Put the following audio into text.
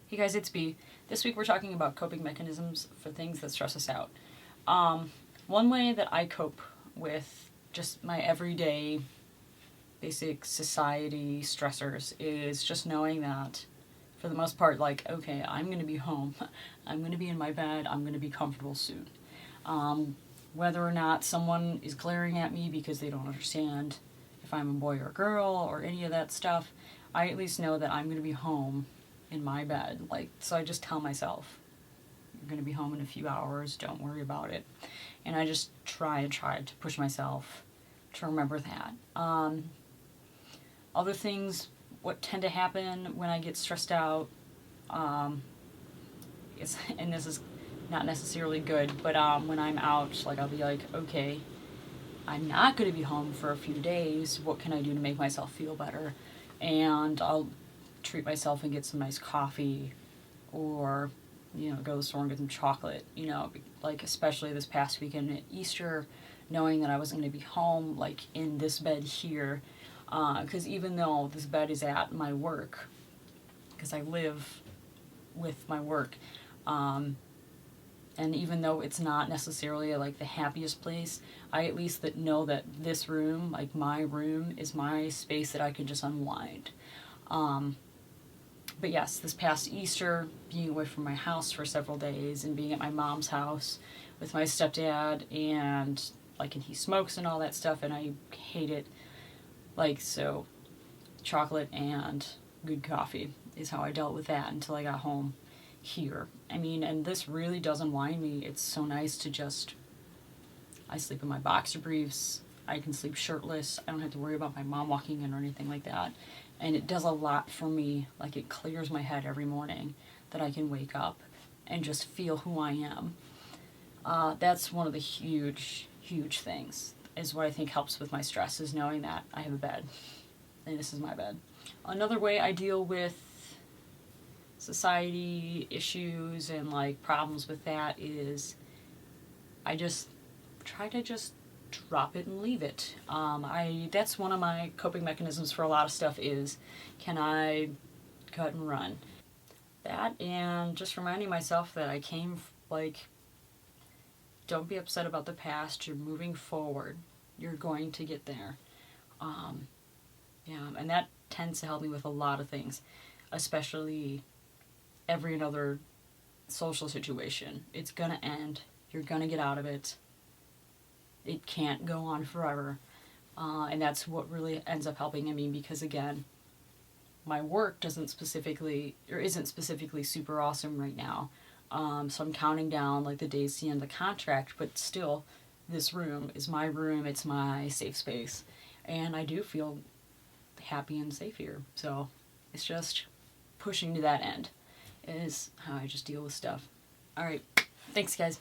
Hey guys, it's B. This week we're talking about coping mechanisms for things that stress us out. One way that I cope with just my everyday basic society stressors is just knowing that for the most part, like, okay, I'm going to be home. I'm going to be in my bed. I'm going to be comfortable soon. Whether or not someone is glaring at me because they don't understand if I'm a boy or a girl or any of that stuff, I at least know that I'm going to be home in my bed. Like, so I just tell myself, you're going to be home in a few hours, don't worry about it. And I just try to push myself to remember that. Other things, what tend to happen when I get stressed out, and this is not necessarily good, but when I'm out, like, I'll be like, okay, I'm not going to be home for a few days. What can I do to make myself feel better? And I'll treat myself and get some nice coffee, or go to the store and get some chocolate. Like, especially this past weekend at Easter, knowing that I wasn't going to be home, like, in this bed here, because even though this bed is at my work, because I live with my work, and even though it's not necessarily like the happiest place, I at least know that this room, like my room, is my space that I can just unwind. But yes, this past Easter, being away from my house for several days and being at my mom's house with my stepdad, and and he smokes and all that stuff, and I hate it. Like, so chocolate and good coffee is how I dealt with that until I got home here. I mean, and this really does unwind me. It's so nice to just, I sleep in my boxer briefs. I can sleep shirtless. I don't have to worry about my mom walking in or anything like that. And it does a lot for me. Like, it clears my head every morning that I can wake up and just feel who I am. That's one of the huge things, is what I think helps with my stress, is knowing that I have a bed and this is my bed. Another way I deal with society issues and like problems with that is I just try to just drop it and leave it. That's one of my coping mechanisms for a lot of stuff, is can I cut and run? That, and just reminding myself that I came, like, don't be upset about the past, you're moving forward, you're going to get there. And that tends to help me with a lot of things, especially every another social situation. It's gonna end, you're gonna get out of it. It can't go on forever. And that's what really ends up helping me, because again, my work isn't specifically super awesome right now. So I'm counting down like the days to the end of the contract, but still, this room is my room, it's my safe space. And I do feel happy and safe here. So it's just pushing to that end is how I just deal with stuff. Alright, thanks guys.